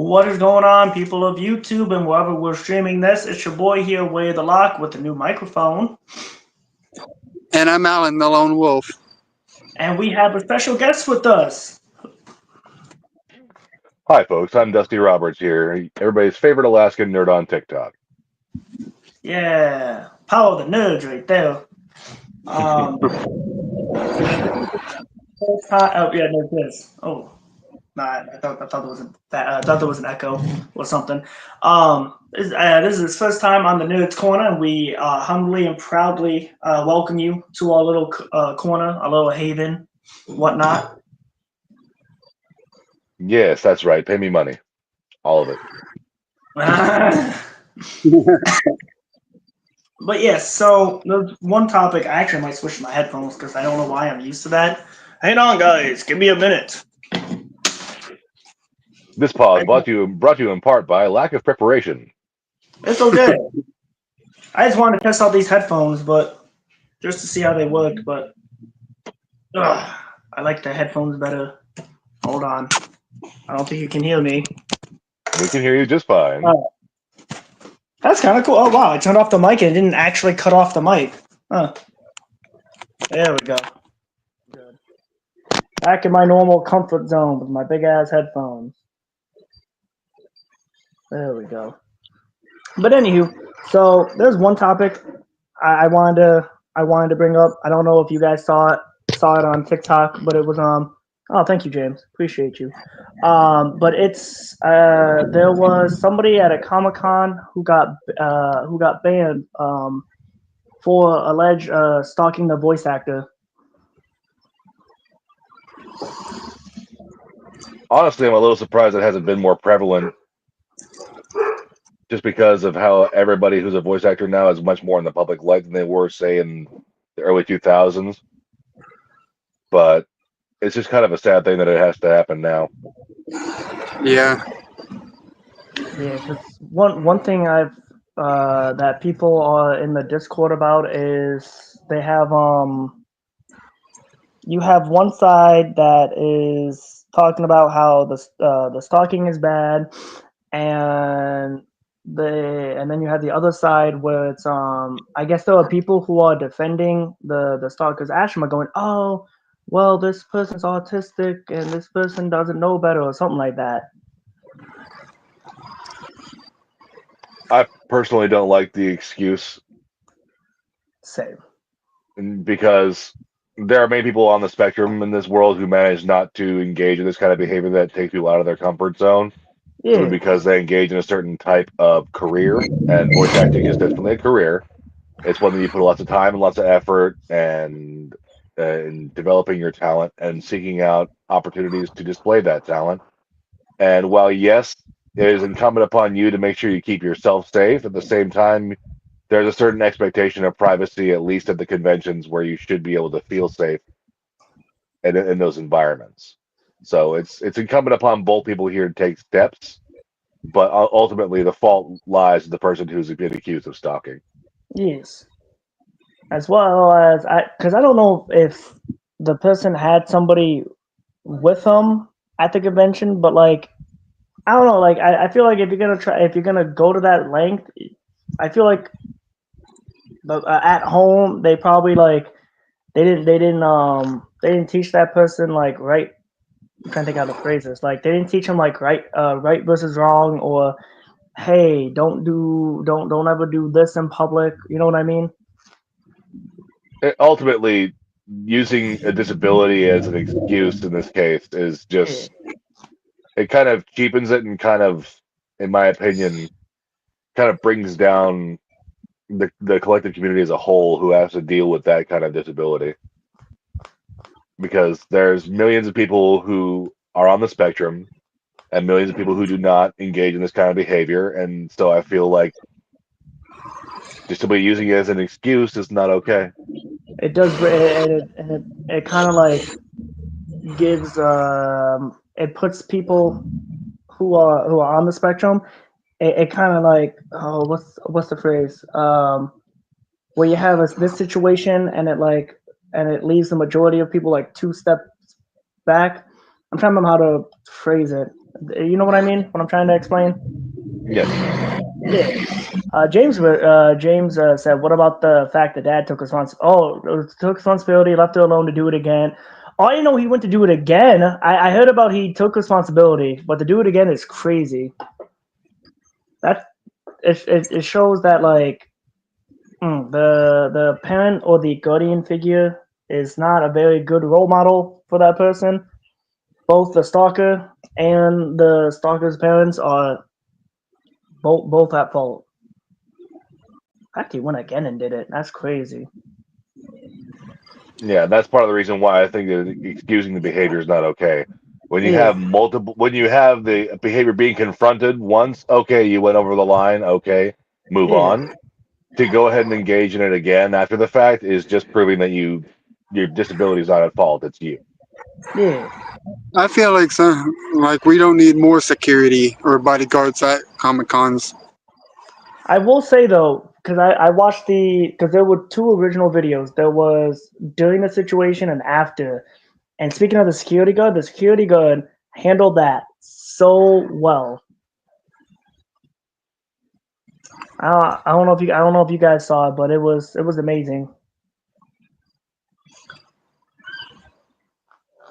What is going on, people of YouTube and wherever we're streaming this? It's your boy here, Way of the Lock, with a new microphone. And I'm Alan the Lone Wolf. And we have a special guest with us. Hi, folks. I'm Dusty Roberts here, everybody's favorite Alaskan nerd on TikTok. Yeah, power of the nerds right there. No, this. Oh, nah, I thought there was I thought there was an echo or something. This is his first time on the Nerds Corner, and we humbly and proudly welcome you to our little corner, our little haven, whatnot. Yes, that's right. Pay me money. All of it. But yes, so there's one topic. I actually might switch my headphones because I don't know why I'm used to that. Hang on, guys. Give me a minute. This pause brought to you in part by lack of preparation. It's okay. I just wanted to test out these headphones, but just to see how they work. But I like the headphones better. Hold on. I don't think you can hear me. We can hear you just fine. That's kind of cool. Oh, wow. I turned off the mic and it didn't actually cut off the mic. Huh. There we go. Good. Back in my normal comfort zone with my big-ass headphones. There we go. But anywho, so there's one topic I wanted to bring up. I don't know if you guys saw it on TikTok, but it was oh, thank you, James. Appreciate you. But it's there was somebody at a Comic-Con who got banned for alleged stalking the voice actor. Honestly, I'm a little surprised it hasn't been more prevalent, just because of how everybody who's a voice actor now is much more in the public light than they were, say, in the early 2000s. But it's just kind of a sad thing that it has to happen now. Yeah. Yeah, because one thing I've that people are in the Discord about is they have you have one side that is talking about how the stalking is bad, and then you have the other side where it's I guess there are people who are defending the stalker's action by going, oh, well, this person's autistic and this person doesn't know better or something like that. I personally don't like the excuse. Same. Because there are many people on the spectrum in this world who manage not to engage in this kind of behavior that takes people out of their comfort zone. Yeah. Because they engage in a certain type of career, and voice acting is definitely a career. It's one that you put lots of time and lots of effort and in developing your talent and seeking out opportunities to display that talent. And while, yes, it is incumbent upon you to make sure you keep yourself safe, at the same time, there's a certain expectation of privacy, at least at the conventions, where you should be able to feel safe in those environments. So it's incumbent upon both people here to take steps, but ultimately the fault lies with the person who's been accused of stalking. Yes. As well as because I don't know if the person had somebody with them at the convention, but like I don't know, like I feel like if you're gonna go to that length, I feel like at home they probably like they didn't teach that person like right. I'm trying to think how to phrase this. Like they didn't teach them like right versus wrong, or hey, don't ever do this in public. You know what I mean? Ultimately, using a disability as an excuse in this case is just, it kind of cheapens it and kind of, in my opinion, kind of brings down the collective community as a whole who has to deal with that kind of disability. Because there's millions of people who are on the spectrum and millions of people who do not engage in this kind of behavior. And so I feel like just to be using it as an excuse is not okay. It does, it kind of like gives it puts people who are on the spectrum. It kind of like what's the phrase where you have this situation and it leaves the majority of people like two steps back. I'm trying to remember how to phrase it. You know what I mean? What I'm trying to explain? Yes. Yeah. James said, "What about the fact that Dad took responsibility, left her alone to do it again? Oh, I didn't know he went to do it again. I heard about he took responsibility, but to do it again is crazy. That it shows that like the parent or the guardian figure is not a very good role model for that person. Both the stalker and the stalker's parents are both at fault. Actually, went again and did it. That's crazy. Yeah, that's part of the reason why I think that excusing the behavior is not okay. When you Yeah. have when you have the behavior being confronted once, okay, you went over the line, okay, move Yeah. on. To go ahead and engage in it again after the fact is just proving that your disability is not at fault. It's you. Yeah. I feel like we don't need more security or bodyguards at Comic Cons. I will say though, because I watched because there were two original videos. There was during the situation and after. And speaking of the security guard handled that so well. I don't know if you guys saw it, but it was amazing.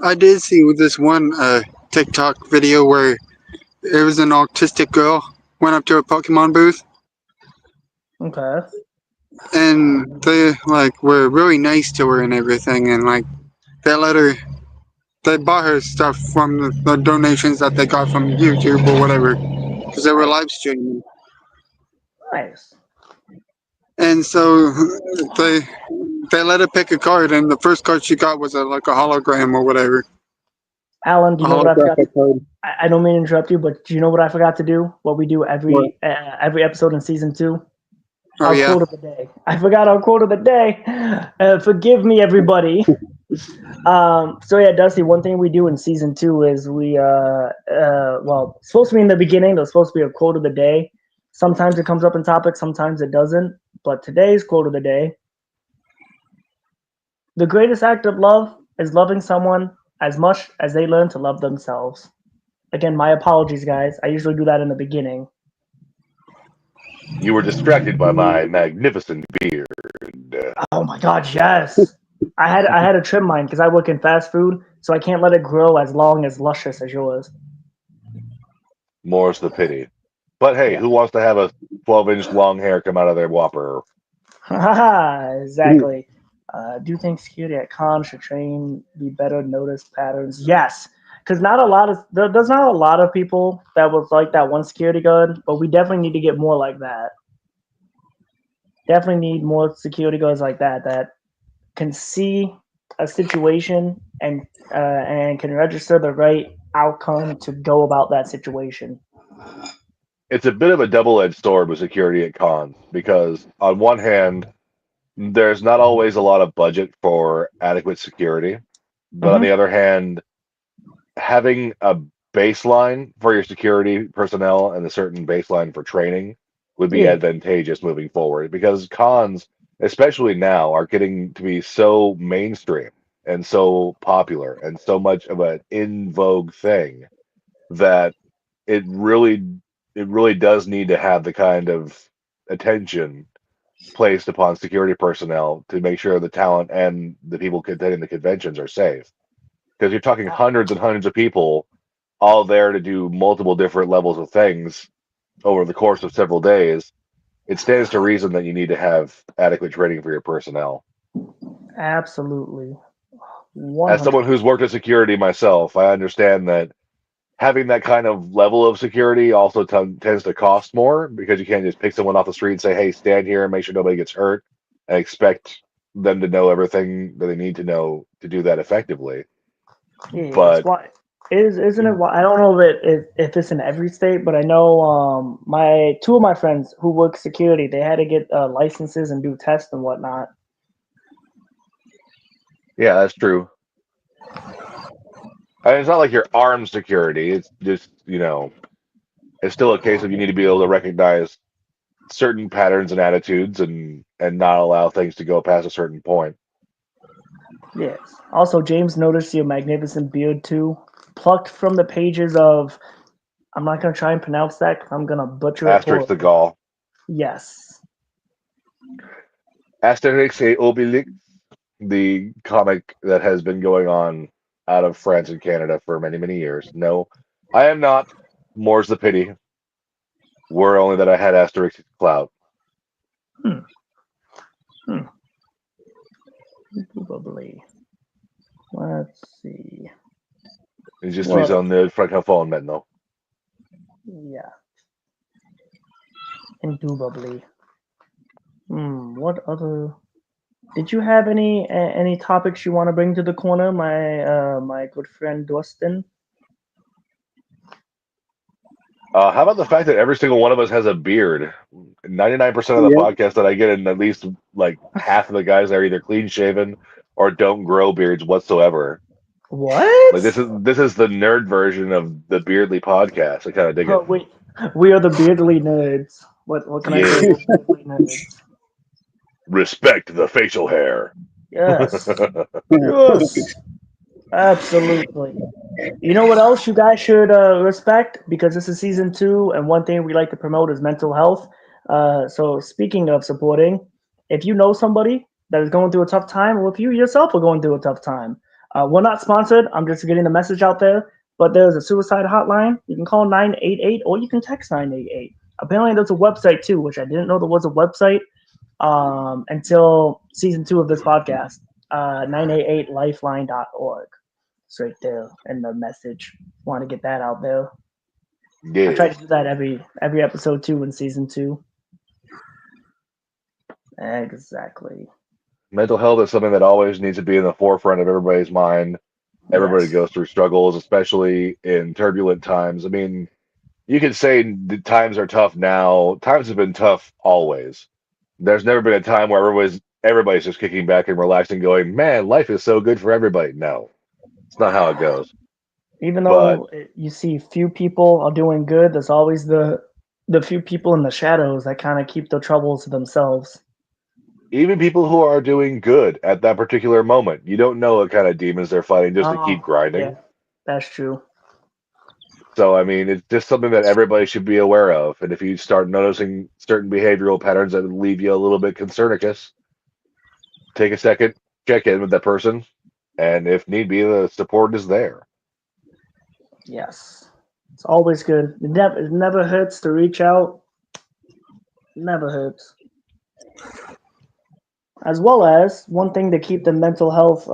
I did see with this one TikTok video where it was an autistic girl went up to a Pokemon booth Okay. and they like were really nice to her and everything, and like they bought her stuff from the donations that they got from YouTube or whatever because they were live streaming. Nice. And so they they let her pick a card, and the first card she got was like a hologram or whatever. Alan, do A you know what I forgot? holographic card. I don't mean to interrupt you, but do you know what I forgot to do? What we do What? every episode in season 2? Oh Our yeah. quote of the day. I forgot our quote of the day. Forgive me, everybody. So yeah, Dusty. One thing we do in season 2 is well, it's supposed to be in the beginning. There's supposed to be a quote of the day. Sometimes it comes up in topics, sometimes it doesn't. But today's quote of the day: the greatest act of love is loving someone as much as they learn to love themselves. Again, my apologies, guys. I usually do that in the beginning. You were distracted by my magnificent beard. Oh my god, yes. I had to trim mine because I work in fast food, so I can't let it grow as long as luscious as yours. More's the pity. But hey, Yeah. who wants to have a 12-inch long hair come out of their whopper? Exactly. Do you think security at cons should be better notice patterns? Yes, because there's not a lot of people that was like that one security guard, but we definitely need to get more like that. Definitely need more security guards like that can see a situation and can register the right outcome to go about that situation. It's a bit of a double-edged sword with security at cons because on one hand, there's not always a lot of budget for adequate security, but on the other hand, having a baseline for your security personnel and a certain baseline for training would be Yeah. advantageous moving forward because cons, especially now, are getting to be so mainstream and so popular and so much of an in vogue thing that it really does need to have the kind of attention placed upon security personnel to make sure the talent and the people attending the conventions are safe. Because you're talking hundreds and hundreds of people all there to do multiple different levels of things over the course of several days. It stands to reason that you need to have adequate training for your personnel. Absolutely. As someone who's worked at security myself, I understand that having that kind of level of security also tends to cost more because you can't just pick someone off the street and say, hey, stand here and make sure nobody gets hurt and expect them to know everything that they need to know to do that effectively. Yeah, But isn't it? I don't know if it's in every state, but I know my two of my friends who work security, they had to get licenses and do tests and whatnot. yeah, that's true. And it's not like you're armed security. It's just, it's still a case of you need to be able to recognize certain patterns and attitudes and not allow things to go past a certain point. Yes. Also, James noticed your magnificent beard too, plucked from the pages of I'm not gonna try and pronounce that because I'm gonna butcher it. Asterix the Gaul. Yes. Asterix et Obelix, the comic that has been going on out of France and Canada for many, many years. No, I am not. More's the pity. Were only that I had Asterix clout. Probably. Let's see. Je suis un nerd francophone maintenant. Yeah. Indubitably. What other? Did you have any topics you want to bring to the corner, my good friend Dustin? How about the fact that every single one of us has a beard? 99% of the podcast that I get in, at least like half of the guys are either clean shaven or don't grow beards whatsoever. What? Like this is the nerd version of the Beardly podcast. I kind of dig it. We are the Beardly nerds. What can I say? We're Beardly nerds. Respect the facial hair. Yes. Yes. Absolutely. You know what else you guys should respect? Because this is season 2, and one thing we like to promote is mental health. So speaking of supporting, if you know somebody that is going through a tough time, or if you yourself are going through a tough time, we're not sponsored. I'm just getting the message out there. But there's a suicide hotline. You can call 988 or you can text 988. Apparently, there's a website too, which I didn't know there was a website until season 2 of this podcast. 988lifeline.org. It's right there in the message. Want to get that out there. Yeah. I try to do that every episode too in season 2. Exactly. Mental health is something that always needs to be in the forefront of everybody's mind. Everybody goes through struggles, especially in turbulent times. I mean, you could say the times are tough now. Times have been tough always. There's never been a time where everybody's just kicking back and relaxing, going, "Man, life is so good for everybody." No, it's not how it goes. Even though you see few people are doing good, there's always the few people in the shadows that kind of keep their troubles to themselves. Even people who are doing good at that particular moment, you don't know what kind of demons they're fighting just to keep grinding. Yeah, that's true. So, I mean, it's just something that everybody should be aware of. And if you start noticing certain behavioral patterns that leave you a little bit concernicus, take a second, check in with that person, and if need be, the support is there. Yes. It's always good. It never hurts to reach out. Never hurts. As well as one thing to keep the mental health,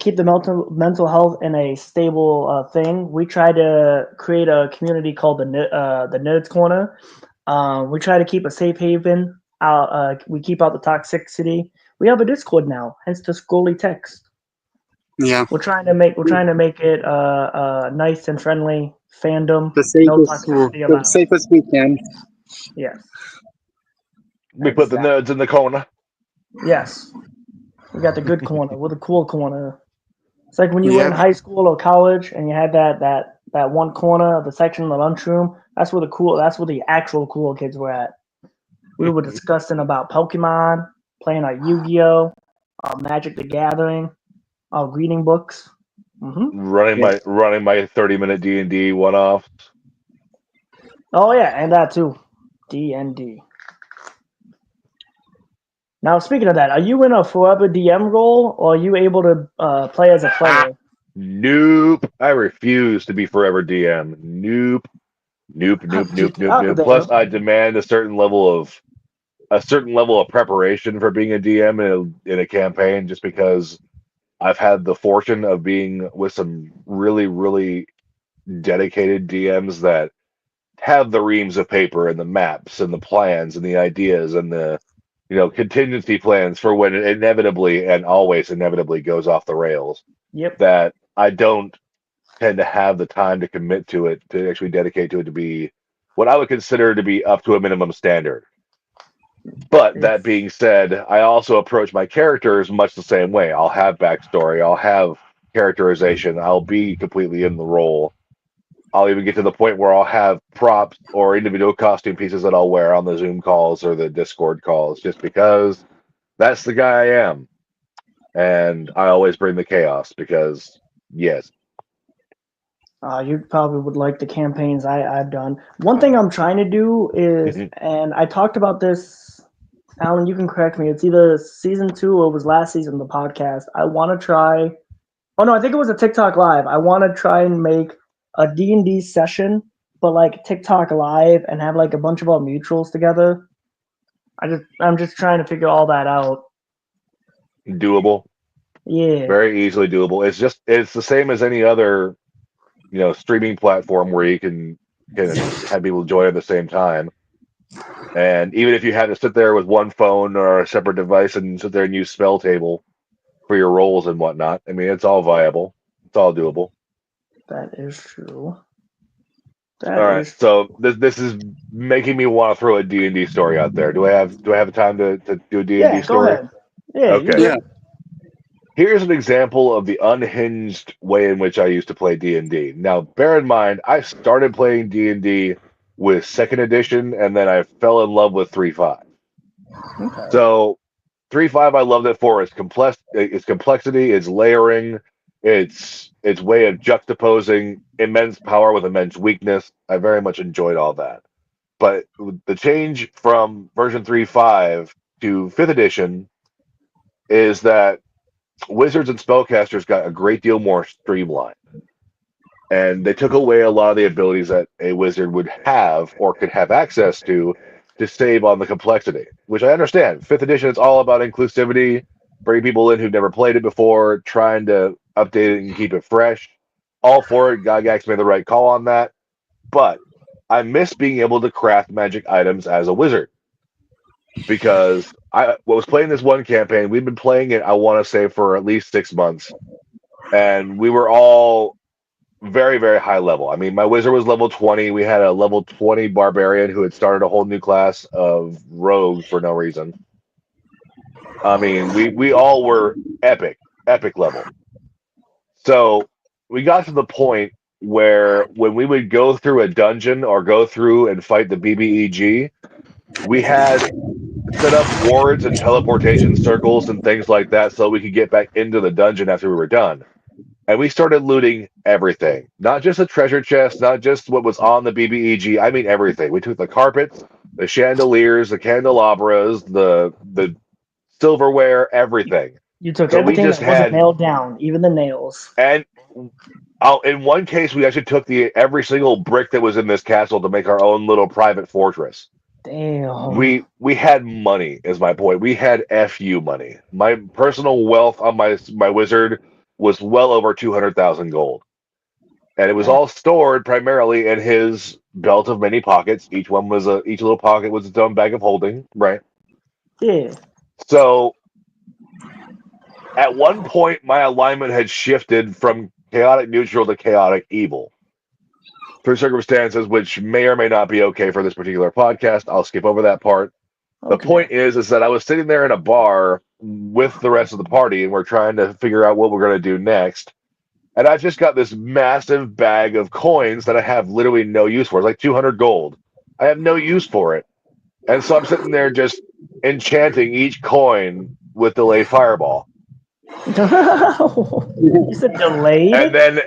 keep the mental health in a stable thing. We try to create a community called the Nerds Corner. We try to keep a safe haven. We keep out the toxicity. We have a Discord now, hence the scrolly text. Yeah, we're trying to make it nice and friendly fandom. The safest we can. Yes. We put the nerds in the corner. Yes. We got the good corner. We're the cool corner. It's like when you were in high school or college and you had that one corner of the section in the lunchroom. That's where the actual cool kids were at. We were discussing about Pokemon, playing our Yu-Gi-Oh, Magic the Gathering, our reading books. Mm-hmm. Running my 30-minute D&D one-offs. Oh yeah, and that too. D&D. Now, speaking of that, are you in a forever DM role, or are you able to play as a player? Nope. I refuse to be forever DM. Nope. Plus, I demand a certain level of preparation for being a DM in a campaign, just because I've had the fortune of being with some really, really dedicated DMs that have the reams of paper and the maps and the plans and the ideas and the contingency plans for when it inevitably and always inevitably goes off the rails. Yep. That I don't tend to have the time to commit to it, to actually dedicate to it, to be what I would consider to be up to a minimum standard. But that being said, I also approach my characters much the same way. I'll have backstory, I'll have characterization, I'll be completely in the role. I'll even get to the point where I'll have props or individual costume pieces that I'll wear on the Zoom calls or the Discord calls, just because that's the guy I am. And I always bring the chaos because, yes. You probably would like the campaigns I've done. One thing I'm trying to do is, Mhm. and I talked about this, Alan, you can correct me. It's either season 2 or it was last season of the podcast. I want to try. Oh no, I think it was a TikTok live. I want to try and make a D&D session, but like TikTok live and have like a bunch of our mutuals together. I'm just trying to figure all that out. Doable, Yeah. very easily doable. It's the same as any other streaming platform where you can have people join at the same time. And even if you had to sit there with one phone or a separate device and sit there and use spell table for your rolls and whatnot, I mean, it's all viable. It's all doable. That is true. All right, so this is making me want to throw a D&D story out there. Do I have time to do a D&D Yeah, go story? ahead. Yeah, Okay. Yeah. Here's an example of the unhinged way in which I used to play D&D. Now, bear in mind, I started playing D&D with second edition, and then I fell in love with 3.5. Okay. So 3.5, I loved it for its complexity, its layering, its way of juxtaposing immense power with immense weakness. I very much enjoyed all that. But the change from version 3.5 to 5th edition is that wizards and spellcasters got a great deal more streamlined. And they took away a lot of the abilities that a wizard would have or could have access to save on the complexity, which I understand. Fifth edition is all about inclusivity, bringing people in who've never played it before, trying to update it and keep it fresh. All for it. Gygax made the right call on that. But I miss being able to craft magic items as a wizard because I was playing this one campaign. We've been playing it, I want to say, for at least 6 months, and we were all very, very high level. I mean, my wizard was level 20. We had a level 20 barbarian who had started a whole new class of rogues for no reason. I mean, we all were epic level. So we got to the point where when we would go through a dungeon or go through and fight the BBEG, we had set up wards and teleportation circles and things like that so we could get back into the dungeon after we were done. And we started looting everything, not just the treasure chest, not just what was on the BBEG. I mean everything. We took the carpets, the chandeliers, the candelabras, the silverware, everything. You took So we everything just that wasn't had, nailed down, even the nails. and in one case, we actually took every single brick that was in this castle to make our own little private fortress. Damn. We had money, is my point. We had FU money. My personal wealth on my wizard was well over 200,000 gold. And it was all stored primarily in his belt of many pockets. Each little pocket was its own bag of holding, right? Yeah. So at one point my alignment had shifted from chaotic neutral to chaotic evil. Through circumstances which may or may not be okay for this particular podcast. I'll skip over that part. The Okay. point is that I was sitting there in a bar with the rest of the party, and we're trying to figure out what we're going to do next. And I just got this massive bag of coins that I have literally no use for. It's like 200 gold. I have no use for it. And so I'm sitting there just enchanting each coin with delay fireball. You said delayed? And then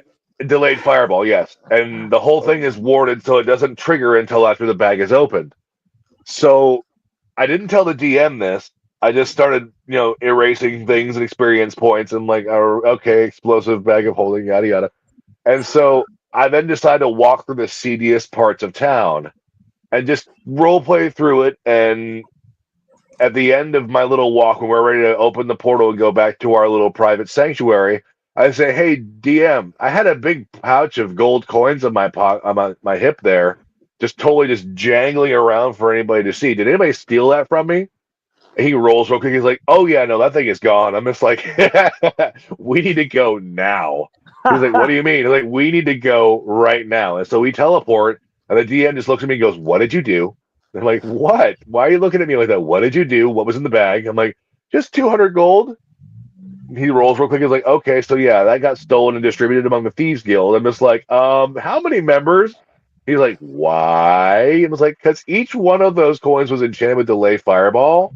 delayed fireball, yes. And the whole thing is warded so it doesn't trigger until after the bag is opened. So I didn't tell the DM this. I just started, erasing things and experience points and like, oh, okay, explosive bag of holding, yada yada. And so I then decided to walk through the seediest parts of town and just role play through it. And at the end of my little walk, when we're ready to open the portal and go back to our little private sanctuary, I say, "Hey, DM, I had a big pouch of gold coins on my hip there, just totally just jangling around for anybody to see. Did anybody steal that from me?" And he rolls real quick. He's like, "Oh yeah, no, that thing is gone." I'm just like, "We need to go now." He's like, "What do you mean?" He's like, "We need to go right now." And so we teleport, and the DM just looks at me and goes, "What did you do?" I'm like, "What? Why are you looking at me like that? What did you do? What was in the bag?" I'm like, "Just 200 gold." He rolls real quick. He's like, "Okay, so yeah, that got stolen and distributed among the Thieves Guild." I'm just like, how many members?" He's like, "Why?" It was like, "Because each one of those coins was enchanted with delay fireball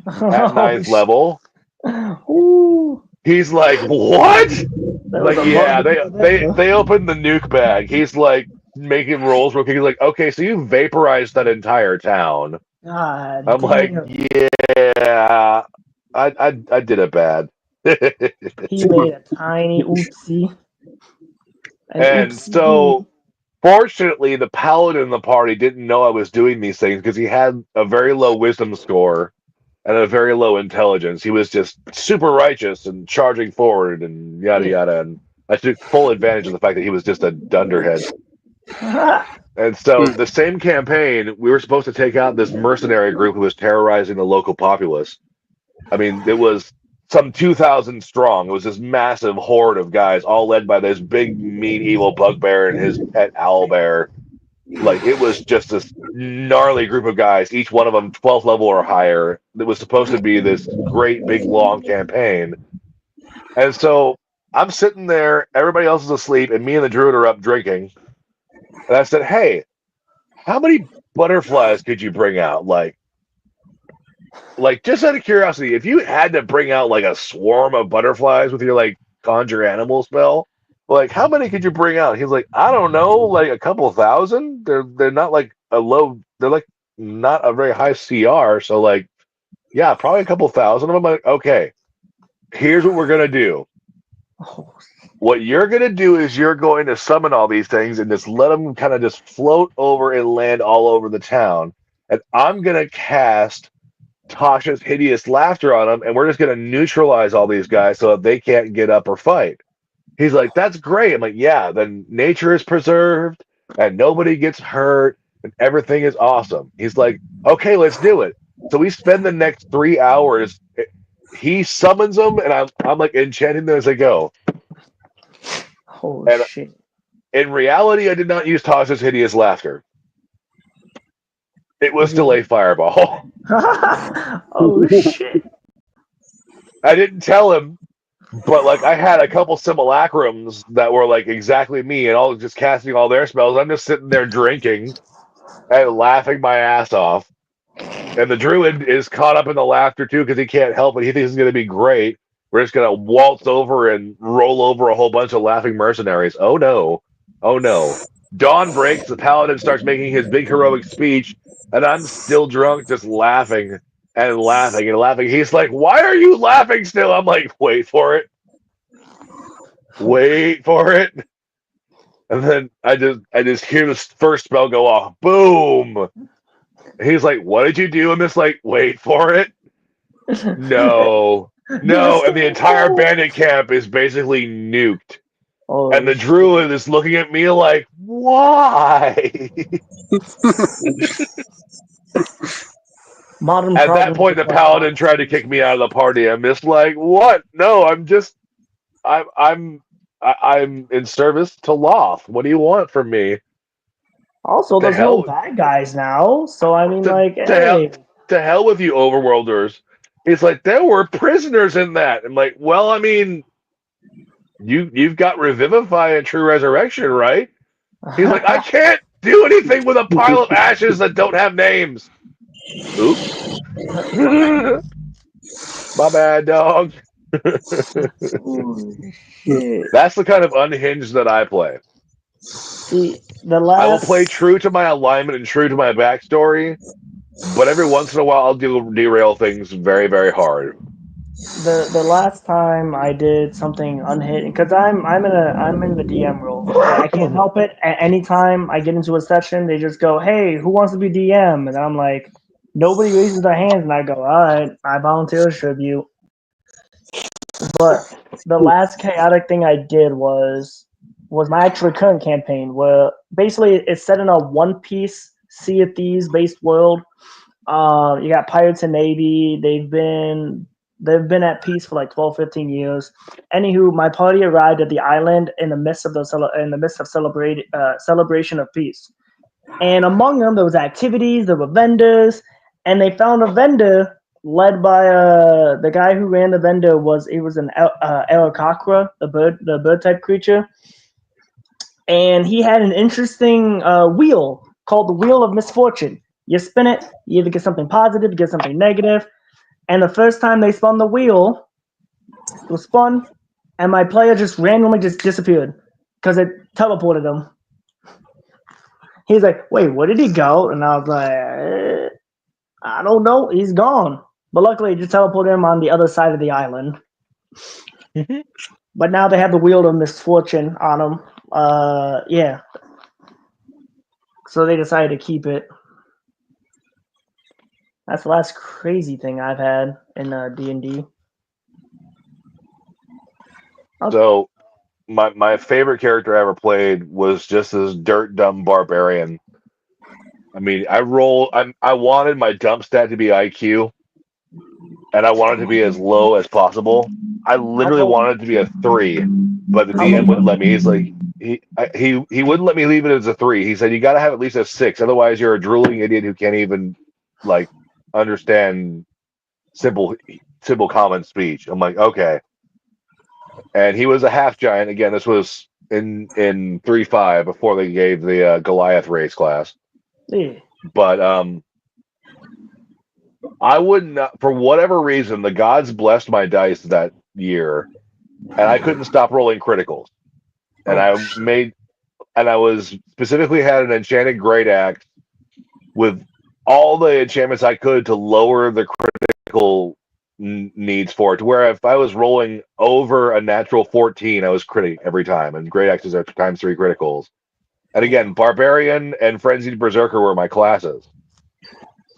at 9th level." Ooh. He's like, what? That was Like, a yeah, barbecue. they opened the nuke bag. He's like making rolls real quick. He's like, okay, so you vaporized that entire town. God I'm like, damn. yeah, I did it bad. He made a tiny oopsie. An And oopsie. so, fortunately, the paladin in the party didn't know I was doing these things because he had a very low wisdom score and a very low intelligence. He was just super righteous and charging forward and yada Yeah. yada. And I took full advantage of the fact that he was just a dunderhead. And so, the same campaign, we were supposed to take out this mercenary group who was terrorizing the local populace. I mean, it was some 2,000 strong. It was this massive horde of guys, all led by this big, mean, evil bugbear and his pet owlbear. Like, it was just this gnarly group of guys, each one of them 12th level or higher. That was supposed to be this great, big, long campaign. And so I'm sitting there, everybody else is asleep, and me and the druid are up drinking. And I said, hey, how many butterflies could you bring out? Like just out of curiosity, if you had to bring out like a swarm of butterflies with your like conjure animal spell, like how many could you bring out? He's like, I don't know, like a couple thousand. They're not like a low. They're like not a very high CR. So like, yeah, probably a couple thousand. I'm like, okay, here's what we're gonna do. Oh, What you're gonna do is you're going to summon all these things and just let them kind of just float over and land all over the town. And I'm gonna cast Tasha's hideous laughter on them, and we're just gonna neutralize all these guys so that they can't get up or fight. He's like, that's great. I'm like, yeah, then nature is preserved and nobody gets hurt and everything is awesome. He's like, okay, let's do it. So we spend the next 3 hours. He summons them, and I'm like enchanting them as I go. oh And shit. in reality, I did not use Tasha's hideous laughter. It was still a fireball. Oh shit. I didn't tell him, but like I had a couple simulacrums that were like exactly me and all just casting all their spells. I'm just sitting there drinking and laughing my ass off. And the druid is caught up in the laughter too because he can't help it. He thinks it's going to be great. We're just going to waltz over and roll over a whole bunch of laughing mercenaries. Oh no. Oh no. Dawn breaks. The paladin starts making his big heroic speech, and I'm still drunk, just laughing and laughing and laughing. He's like, why are you laughing still? I'm like, wait for it. Wait for it. And then I just hear this first spell go off. Boom. He's like, what did you do? I'm just like, wait for it. No. No. And the entire bandit camp is basically nuked. Oh, And the druid is looking at me like, why? modern At that problems point, the with paladin tried to kick me out of the party. I'm just like, what? No, I'm in service to Loth. What do you want from me? Also, The there's hell- no bad guys now, so I mean, To- like, to hell- hey, To hell with you, overworlders. He's like, there were prisoners in that. I'm like, well, I mean, you've got Revivify and True Resurrection, right? He's like, I can't do anything with a pile of ashes that don't have names. Oops. My bad, dog. Holy shit. That's the kind of unhinged that I play. See, the I will last play true to my alignment and true to my backstory, but every once in a while I'll derail things very, very hard. the last time I did something unhinged, because I'm in the DM role. I can't help it. At any time I get into a session, they just go, "Hey, who wants to be DM?" And I'm like, nobody raises their hands, and I go, "All right, I volunteer as tribute." But the last chaotic thing I did was my actual current campaign, where basically it's set in a One Piece Sea of Thieves based world. You got pirates and navy. They've been at peace for like 12, 15 years. Anywho, my party arrived at the island in the midst of celebration of peace. And among them, there was activities, there were vendors, and they found a vendor led by the guy who ran the vendor was an Aarakocra, the bird type creature, and he had an interesting wheel called the Wheel of Misfortune. You spin it, you either get something positive, you get something negative. And the first time they spun the wheel, It was fun, and my player just randomly just disappeared because it teleported him. He's like, "Wait, where did he go?" And I was like, "I don't know. He's gone." But luckily, it just teleported him on the other side of the island. But now they have the Wheel of Misfortune on them. Yeah. So they decided to keep it. That's the last crazy thing I've had in D&D. So, my favorite character I ever played was just this dirt dumb barbarian. I mean, I wanted my dump stat to be IQ, and I wanted it to be as low as possible. I literally wanted it to be a 3, but the DM wouldn't let me. He's like, he wouldn't let me leave it as a 3. He said you got to have at least a 6, otherwise you're a drooling idiot who can't even like understand simple common speech. I'm like, okay. And he was a half giant. Again, this was in 3.5 before they gave the Goliath race class. Yeah. But I would not, for whatever reason, the gods blessed my dice that year, and I couldn't stop rolling criticals. And I was specifically had an enchanted great axe with all the enchantments I could to lower the critical needs for it. To where if I was rolling over a natural 14, I was critting every time, and great axes are times 3 criticals. And again, barbarian and frenzied berserker were my classes.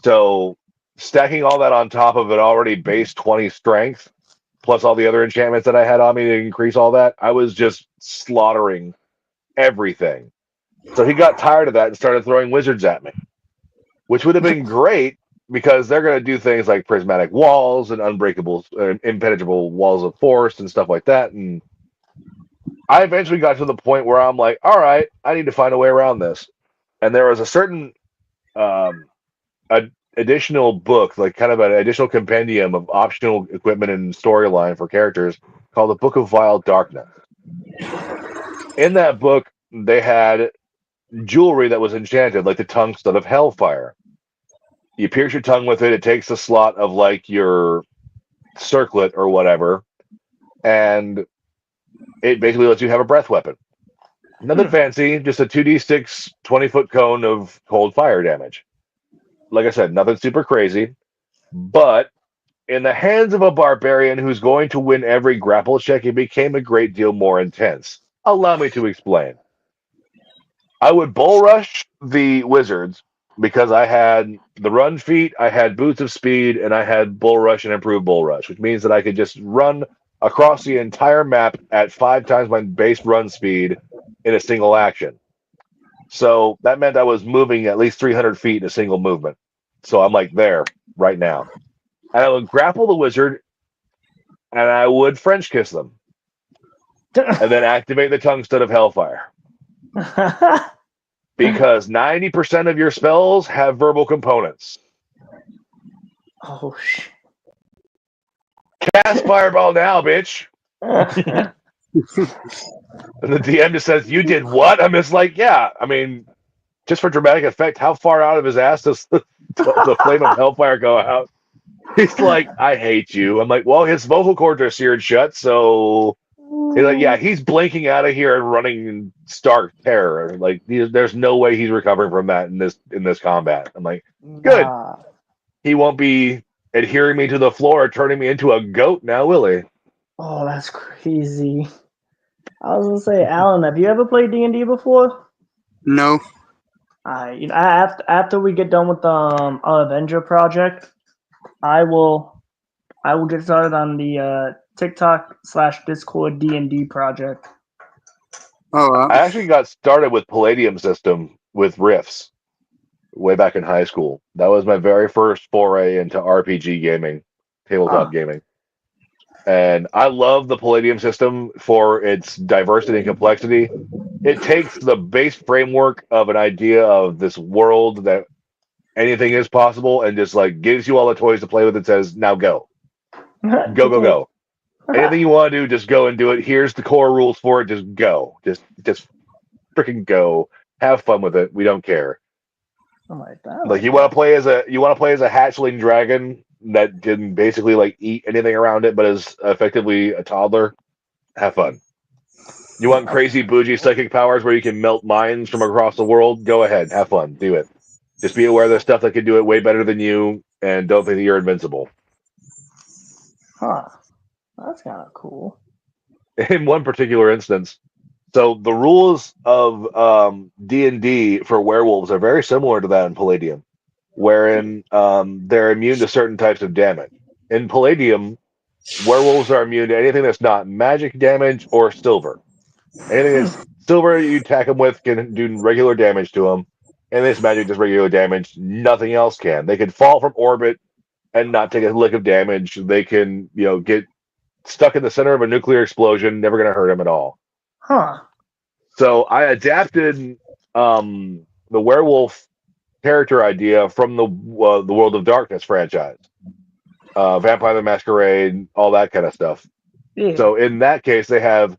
So stacking all that on top of an already base 20 strength, plus all the other enchantments that I had on me to increase all that, I was just slaughtering everything. So he got tired of that and started throwing wizards at me, which would have been great because they're going to do things like prismatic walls and unbreakable, impenetrable walls of force and stuff like that. And I eventually got to the point where I'm like, all right, I need to find a way around this. And there was a certain additional book, like kind of an additional compendium of optional equipment and storyline for characters called the Book of Vile Darkness. In that book, they had jewelry that was enchanted, like the tungsten of Hellfire. You pierce your tongue with it, it takes the slot of like your circlet or whatever, and it basically lets you have a breath weapon. Nothing fancy, just a 2d6 20-foot cone of cold fire damage. Like I said, nothing super crazy, but in the hands of a barbarian who's going to win every grapple check, it became a great deal more intense. Allow me to explain. I would bull rush the wizards because I had the run feat, I had boots of speed, and I had bull rush and improved bull rush, which means that I could just run across the entire map at 5 times my base run speed in a single action. So that meant I was moving at least 300 feet in a single movement. So I'm like there right now. And I would grapple the wizard and I would French kiss them. And then activate the tungsten of Hellfire. Because 90% of your spells have verbal components. Oh, shit. Cast Fireball now, bitch. And the DM just says, "You did what?" I'm just like, yeah. I mean, just for dramatic effect, how far out of his ass does the flame of Hellfire go out? He's like, "I hate you." I'm like, well, his vocal cords are seared shut, so he's like, yeah, he's blinking out of here and running in stark terror. Like, there's no way he's recovering from that in this combat. I'm like, good. Nah. He won't be adhering me to the floor, turning me into a goat now, will he? Oh, that's crazy. I was gonna say, Alan, have you ever played D&D before? No. After we get done with the our Avenger project, I will get started on the TikTok/Discord D&D project. Oh, I actually got started with Palladium system with Rifts way back in high school. That was my very first foray into RPG gaming, tabletop gaming. And I love the Palladium system for its diversity and complexity. It takes the base framework of an idea of this world that anything is possible and just like gives you all the toys to play with and says, now go. Go. Anything you want to do, just go and do it. Here's the core rules for it. Just go. Just freaking go. Have fun with it. We don't care. Oh my God. Like you want to play as a hatchling dragon, that can basically like eat anything around it, but is effectively a toddler. Have fun. You want crazy bougie psychic powers where you can melt minds from across the world? Go ahead, have fun, do it. Just be aware there's stuff that can do it way better than you, and don't think that you're invincible. Huh. That's kind of cool. In one particular instance, so the rules of D&D for werewolves are very similar to that in Palladium, wherein they're immune to certain types of damage. In Palladium, werewolves are immune to anything that's not magic damage or silver. Anything that's silver you attack them with can do regular damage to them. And this magic does regular damage. Nothing else can. They can fall from orbit and not take a lick of damage. They can, get stuck in the center of a nuclear explosion. Never going to hurt them at all. Huh. So I adapted the werewolf character idea from the World of Darkness franchise. Vampire the Masquerade, all that kind of stuff. Yeah. So in that case, they have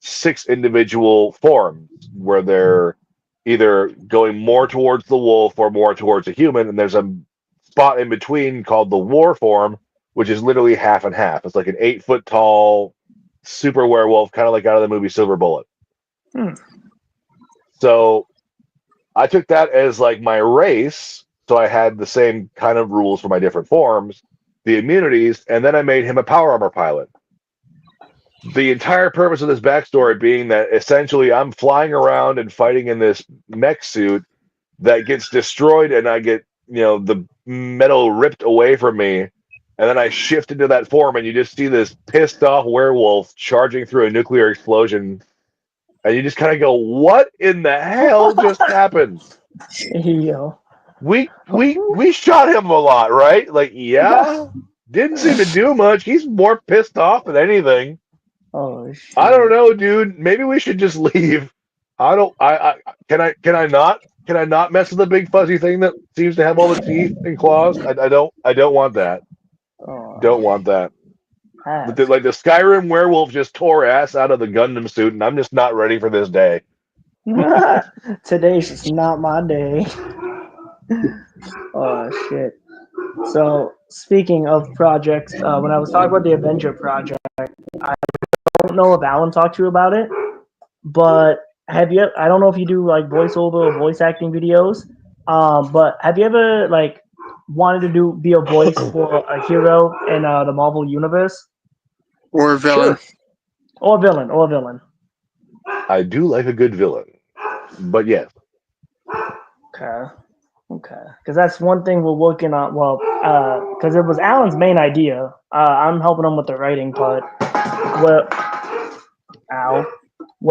6 individual forms where they're either going more towards the wolf or more towards a human, and there's a spot in between called the war form, which is literally half and half. It's like an 8-foot tall super werewolf, kind of like out of the movie Silver Bullet. So I took that as like my race, so I had the same kind of rules for my different forms, the immunities, and then I made him a power armor pilot. The entire purpose of this backstory being that essentially I'm flying around and fighting in this mech suit that gets destroyed, and I get, the metal ripped away from me, and then I shift into that form, and you just see this pissed off werewolf charging through a nuclear explosion, and you just kind of go, "What in the hell just happened?" Yo. We shot him a lot, right? Like, yeah, didn't seem to do much. He's more pissed off than anything. Oh shit. I don't know, dude. Maybe we should just leave. Can I not mess with the big fuzzy thing that seems to have all the teeth and claws? I don't want that. Oh, Don't want that. Like the Skyrim werewolf just tore ass out of the Gundam suit, and I'm just not ready for this day. Today's just not my day. Oh shit. So speaking of projects, when I was talking about the Avenger project, I don't know if Alan talked to you about it, but have you? I don't know if you do like voiceover or voice acting videos, but have you ever like wanted to be a voice for a hero in the Marvel universe? Or a villain. Sure. Or a villain. I do like a good villain, but yes. Okay. Because that's one thing we're working on. Well, because it was Alan's main idea. I'm helping him with the writing part.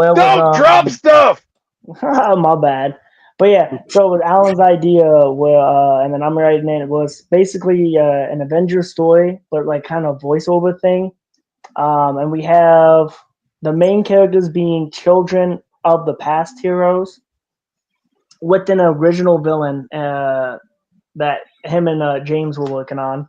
Don't drop stuff! My bad. But yeah, so it was Alan's idea and then I'm writing it. It was basically an Avengers story, but like kind of voiceover thing. And we have the main characters being children of the past heroes with an original villain that him and James were working on.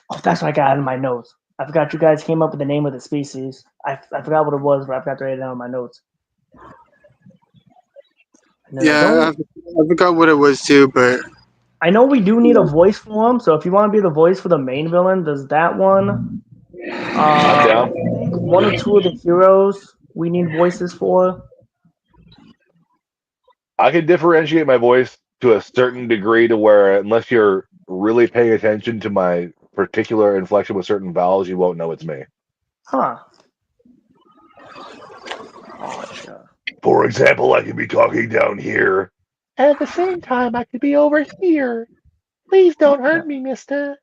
Oh, that's what I got in my notes. I forgot you guys came up with the name of the species. I forgot what it was, but I forgot to write it down in my notes. Yeah, I forgot what it was too, but I know we do need a voice for him. So if you want to be the voice for the main villain, there's that one. I'm down. I think 1 or 2 of the heroes we need voices for. I can differentiate my voice to a certain degree to where unless you're really paying attention to my particular inflection with certain vowels, you won't know it's me. Huh. Oh, sure. For example, I could be talking down here, and at the same time, I could be over here. Please don't hurt me, mister.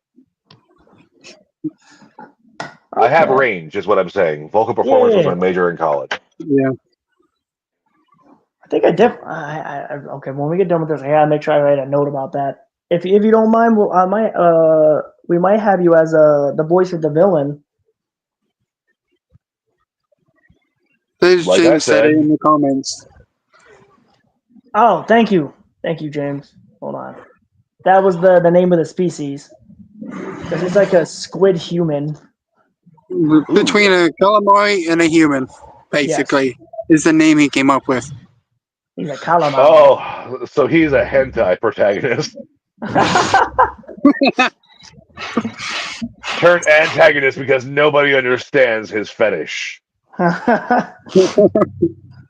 I have range, is what I'm saying. Vocal performance was my major in college. Yeah. I think okay, when we get done with this, I gotta make sure I write a note about that. If you don't mind, we might have you as the voice of the villain. There's Like James said it in the comments. Oh, thank you, James. Hold on, that was the name of the species. This is like a squid human. Between a calamari and a human, basically, is the name he came up with. He's a calamari. Oh, so he's a hentai protagonist. Turned antagonist because nobody understands his fetish.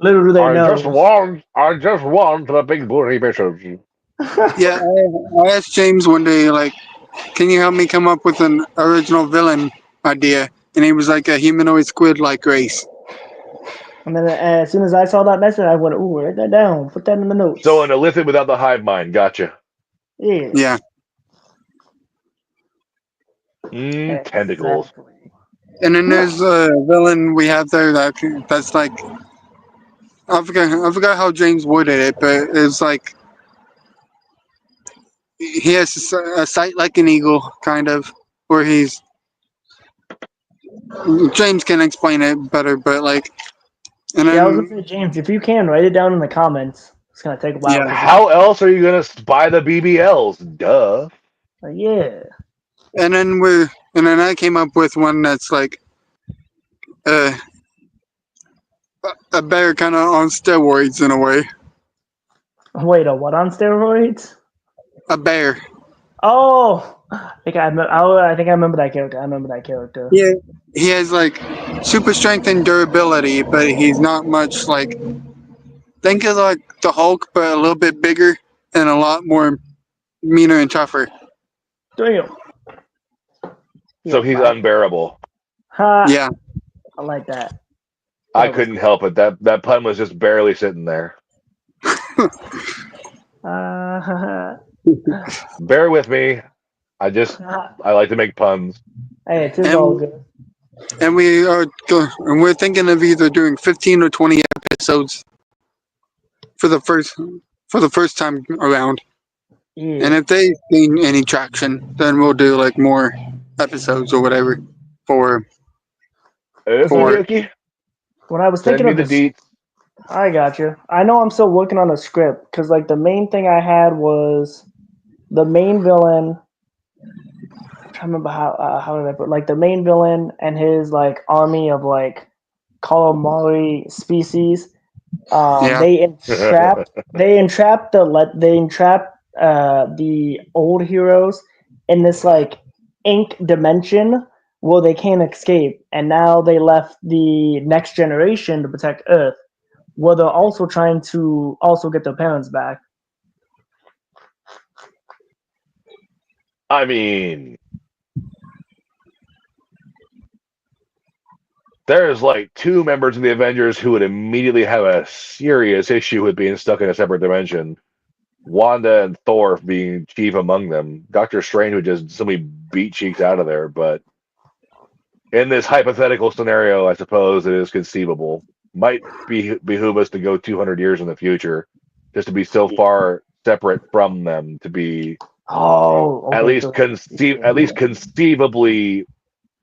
Little do they know. I just want the big booty bishops. Yeah, I asked James one day, like, can you help me come up with an original villain idea? And he was like a humanoid squid-like race. And then as soon as I saw that message, I went, "Ooh, write that down. Put that in the notes." So an illithid without the hive mind. Gotcha. yeah. Yeah. Tentacles. Exactly. And then there's a villain we have there that's like, I forgot how James worded it, but it's like he has a sight like an eagle, kind of, where he's. James can explain it better, but like, and Yeah, I was then gonna say, James, if you can write it down in the comments. It's gonna take a while. Yeah. How else are you gonna buy the BBLs? Duh. Yeah. and then I came up with one that's like, a bear kind of on steroids in a way. Wait, a what on steroids? A bear. Oh, I think I remember that character. Yeah, he has like super strength and durability, but he's not much like. Think of like the Hulk, but a little bit bigger and a lot more meaner and tougher. Damn. So he's unbearable. Ha, Yeah, I like that. I couldn't help it. That pun was just barely sitting there. Bear with me. I like to make puns. Hey, it is all good. and we're thinking of either doing 15 or 20 episodes for the first time around. Yeah. And if they gain any traction, then we'll do like more episodes or whatever for. Yuki, When I was send thinking me of the this, deets. I got you. I know I'm still working on a script because like the main thing I had was the main villain. I'm trying to remember how did I put like the main villain and his like army of like calamari species. Yeah. They entrapped the old heroes in this like ink dimension where they can't escape, and now they left the next generation to protect Earth, where they're also trying to also get their parents back. I mean, there's like two members of the Avengers who would immediately have a serious issue with being stuck in a separate dimension. Wanda and Thor being chief among them. Doctor Strange would just simply beat cheeks out of there. But in this hypothetical scenario, I suppose it is conceivable. Might behoove us to go 200 years in the future, just to be so far separate from them to be at least conceivably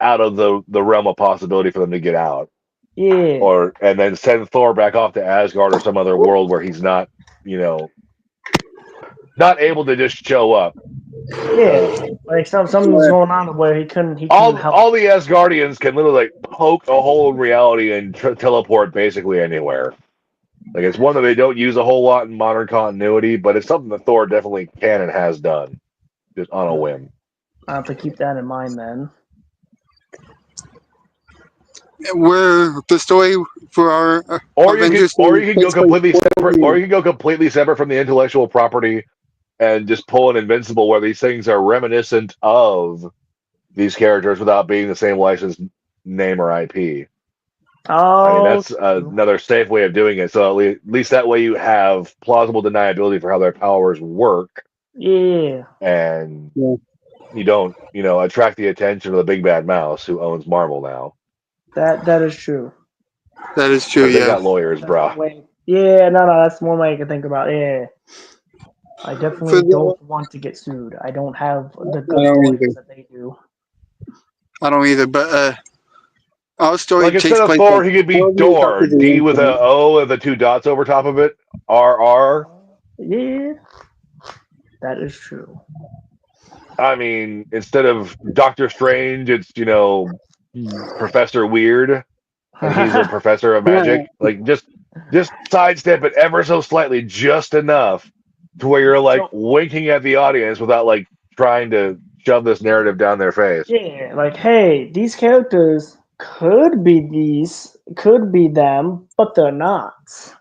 out of the realm of possibility for them to get out. Yeah. And then send Thor back off to Asgard or some other world where he's not, not able to just show up. Yeah. Like something's going on where he couldn't help. All the Asgardians can literally like poke a hole in reality and teleport basically anywhere. Like it's one that they don't use a whole lot in modern continuity, but it's something that Thor definitely can and has done, just on a whim. I have to keep that in mind, then. Where the story for our Or Avengers you can go completely separate from the intellectual property and just pull an Invincible where these things are reminiscent of these characters without being the same licensed name or IP. Oh, I mean, that's another safe way of doing it. So at least that way you have plausible deniability for how their powers work. Yeah. And you don't, attract the attention of the big bad mouse who owns Marvel now. That is true. That is true. They Yeah. got lawyers, brah. Yeah, no, that's one way I can think about. Yeah. I definitely don't want to get sued. I don't have the good lawyers that they do. I don't either, but our story like takes instead of place Thor, he could be Door, D with a O and the two dots over top of it, RR. Yeah, that is true. I mean, instead of Doctor Strange, it's Professor Weird, and he's a professor of magic. Like just sidestep it ever so slightly, just enough to where you're like winking at the audience without like trying to shove this narrative down their face. Yeah, like, hey, these characters could be them, but they're not.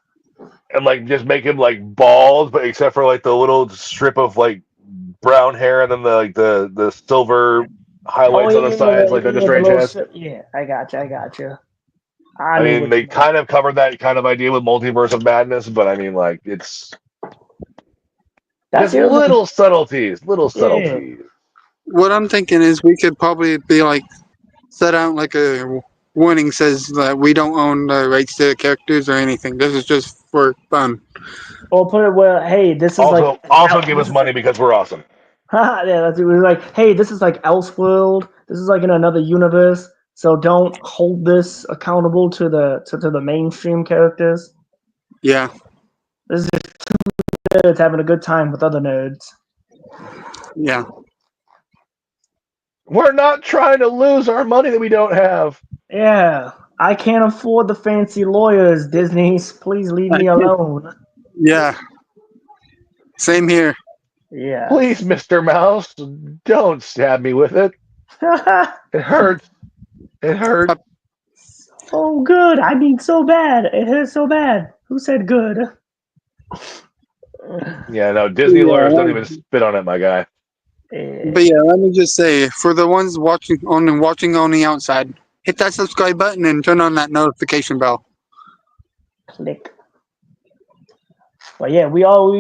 And like just make him like bald, but except for like the little strip of like brown hair and then the silver highlights on the sides like Doctor Strange has. Yeah, I got you. I mean, they kind of covered that kind of idea with Multiverse of Madness, but I mean, like, it's that's just little subtleties. What I'm thinking is we could probably be like, set out like a warning says that we don't own the rights to the characters or anything. This is just for fun. Or put it where, hey, this is also give us money because we're awesome. Yeah, that's it. We're like, hey, this is like Elseworld. This is like in another universe. So don't hold this accountable to the mainstream characters. Yeah. This is just two nerds having a good time with other nerds. Yeah. We're not trying to lose our money that we don't have. Yeah, I can't afford the fancy lawyers, Disney. Please leave me alone. Yeah. Same here. Yeah. Please, Mr. Mouse, don't stab me with it. It hurts. It hurts. Oh, good. I mean, so bad. It hurts so bad. Who said good? Yeah, no, Disney lawyers don't even spit on it, my guy. But yeah, let me just say, for the ones watching on the outside, hit that subscribe button and turn on that notification bell. Click. But yeah, we all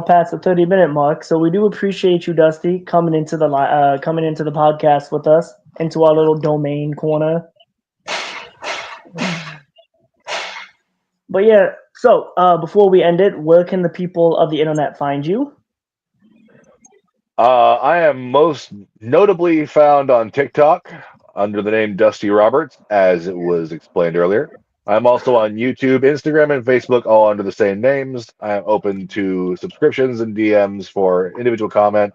passed the 30-minute mark, so we do appreciate you, Dusty, coming into the podcast with us, into our little domain corner. But yeah, so before we end it, where can the people of the internet find you? I am most notably found on TikTok under the name Dusty Roberts, as it was explained earlier. I'm also on YouTube, Instagram, and Facebook, all under the same names. I am open to subscriptions and DMs for individual comment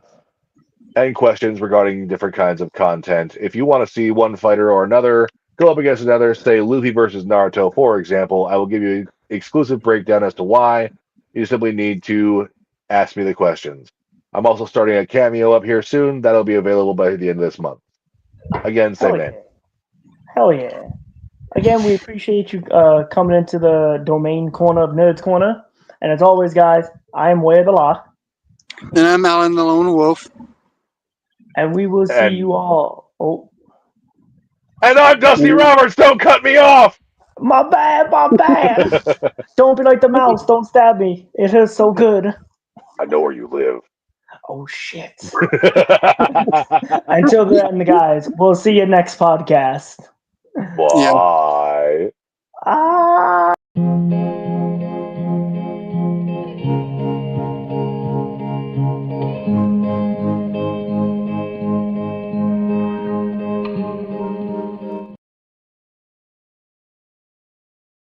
and questions regarding different kinds of content. If you want to see one fighter or another go up against another, say Luffy versus Naruto, for example, I will give you an exclusive breakdown as to why. You simply need to ask me the questions. I'm also starting a cameo up here soon. That'll be available by the end of this month. Again, same name. Hell yeah. Again, we appreciate you coming into the domain corner of Nerds Corner. And as always, guys, I am Way of the Law. And I'm Alan the Lone Wolf. And we will see you all. Oh. And I'm Dusty Roberts. Don't cut me off. My bad. Don't be like the mouse. Don't stab me. It hurts so good. I know where you live. Oh, shit. Until then, guys, we'll see you next podcast. Bye. Ah.